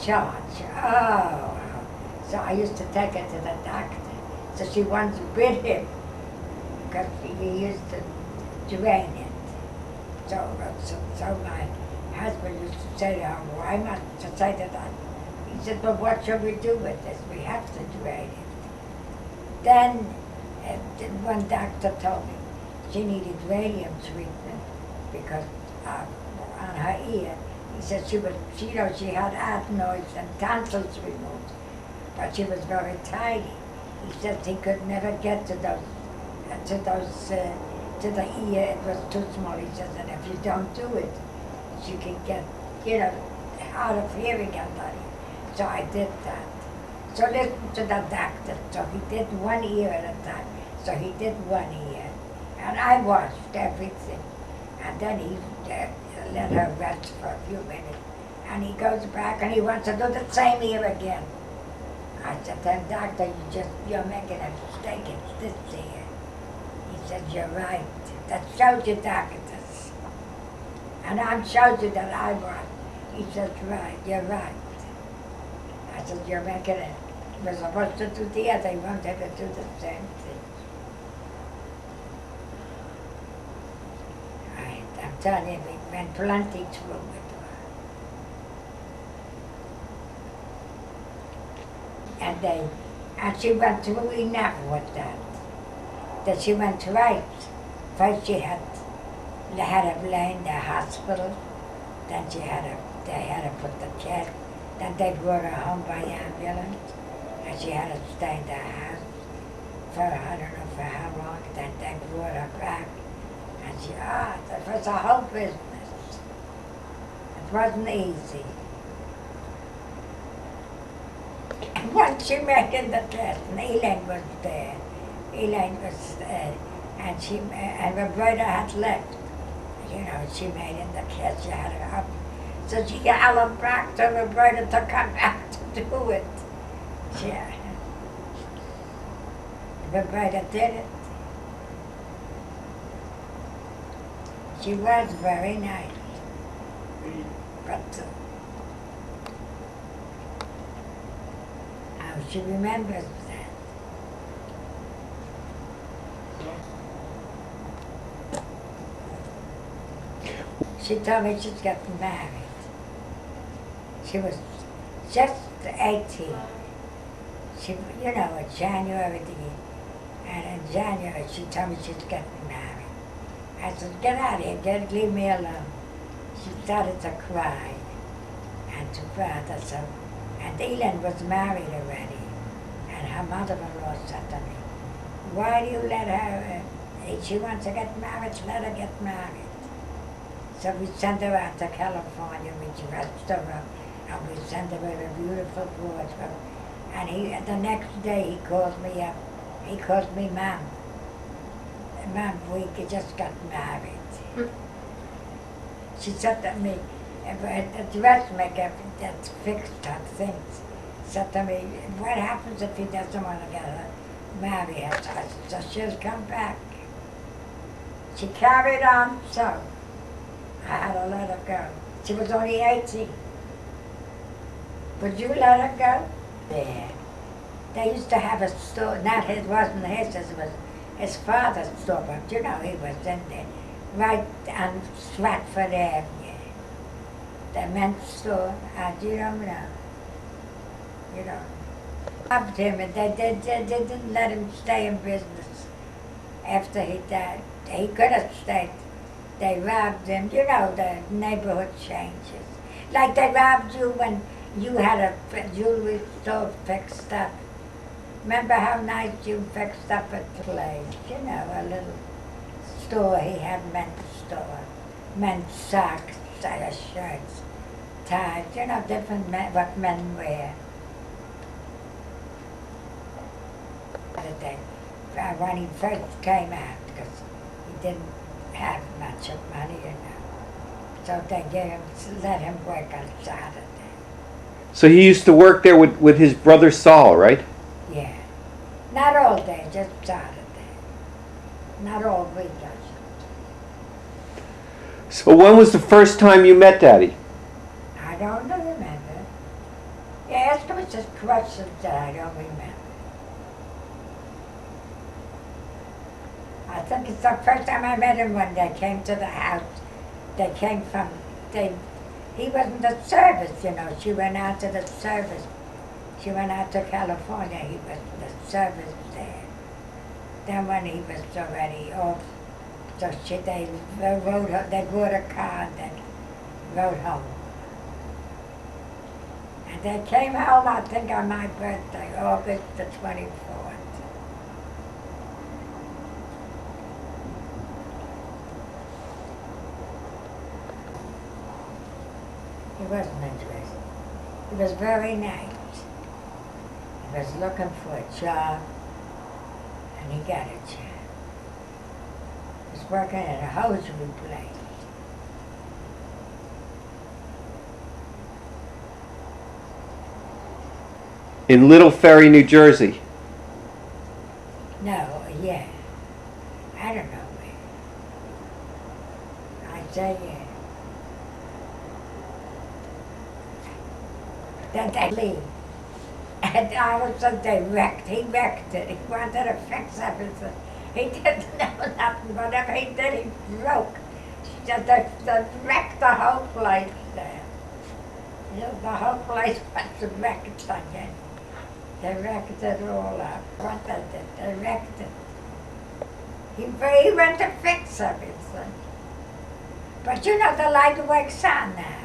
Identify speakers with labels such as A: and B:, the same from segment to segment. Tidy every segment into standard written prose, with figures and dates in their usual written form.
A: charge. Oh. So I used to take her to the doctor. So she once bit him because he used to drain it. So my husband used to say to her, why not to say to that? He said, but what shall we do with this? We have to drain it. Then one doctor told me she needed radium treatment because on her ear, he said she had adenoids and tonsils removed, but she was very tiny. He said he could never get to the ear, it was too small. He says, and if you don't do it, she can get, hard of hearing under you. So I did that. So listen to the doctor. So he did one ear at a time. So he did one ear. And I watched everything. And then he let her rest for a few minutes. And he goes back and he wants to do the same ear again. I said to him, doctor, you're making a mistake. It's this ear. He said, you're right. That shows you, doctors. And I showed you that I was. He said, right, you're right. I said, you're making it. We're supposed to do the other. You wanted to do the same thing. I'm telling you, we went plenty through with her. And she went through enough with that she went right. First she had her lay in the hospital, then they had to put the cat, then they brought her home by ambulance, and she had to stay in the house for I don't know for how long, then they brought her back, and it was a whole business. It wasn't easy. And once she made in the dress, and Elaine was there, and Roberta had left. She made in the dress, she had her up. So she got Alan back to Roberta to come back to do it. Roberta did it. She was very nice. But how she remembers that. She told me she's getting married. She was just 18. It's January, and in January she told me she's getting married. I said, get out of here, leave me alone. She started to cry, and to father, and Elaine was married already, and her mother-in-law said to me, why do you let her, if she wants to get married, let her get married. So we sent her out to California, we dressed her up, and we sent her with a beautiful wardrobe. And the next day he calls me up, he calls me Mom. Mom, we just got married. She said to me, the dressmaker that fixed her things, said to me, what happens if he doesn't want to get her marry her? So she'll come back. She carried on, so I had to let her go. She was only 18. Would you let her go? Yeah. They used to have a store, it wasn't his, it was his father's store, but he was in there, right on Stratford Avenue. The men's store, and you don't know. Robbed him, and they didn't let him stay in business after he died. He could have stayed. They robbed him, the neighborhood changes. Like they robbed you when you had a jewelry store fixed up. Remember how nice you fixed up at the place? A little store, he had men's store. Men's socks, shirts, ties, different what men wear. When he first came out, because he didn't have much of money, So they let him work on Saturday.
B: So he used to work there with his brother Saul, right?
A: Yeah. Not all day, just Saturday. Not all weekends.
B: So when was the first time you met Daddy?
A: I don't remember. Yeah, ask him just questions that I don't remember. I think it's the first time I met him when they came to the house. They came from, he wasn't the service, you know. She went out to the service. She went out to California. He was the service there. Then when he was already off, so they bought a car and then rode home. And they came home, I think, on my birthday, August the 24th. He wasn't interested. He was very nice. He was looking for a job, and he got a job. He was working at a hosiery place.
B: In Little Ferry, New Jersey.
A: No, yeah. I don't know where. I'd say yeah. Then they leave. And all of a sudden he wrecked it. He wanted to fix everything. He didn't know nothing. Whatever he did, he broke. They wrecked the whole place there. You know, the whole place was wrecked again. They wrecked it all up. What they did, they wrecked it. He went to fix everything. But you know, the light works on now.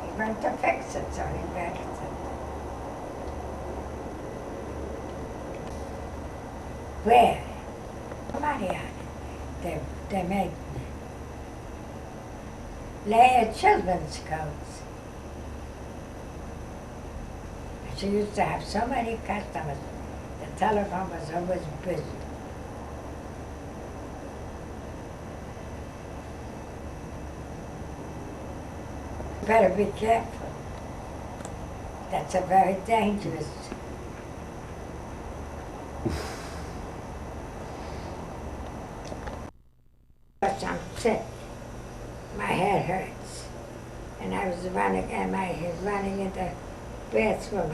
A: He went to fix it, so he wrecked it. Where? Mariana. They made layered children's coats. She used to have so many customers. The telephone was always busy. Better be careful. That's a very dangerous. But I'm sick. My head hurts. And I was running, and my head running in the bathroom.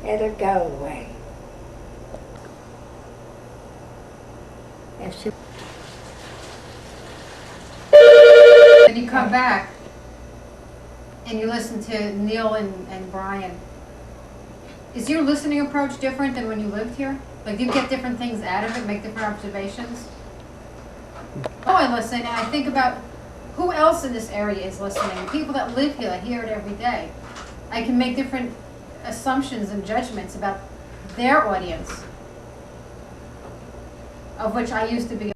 A: It'll go away. If she.
C: When you come back and you listen to Neil and Brian, is your listening approach different than when you lived here? Like, do you get different things out of it, make different observations? Oh, I listen and I think about who else in this area is listening. The people that live here, that hear it every day. I can make different assumptions and judgments about their audience, of which I used to be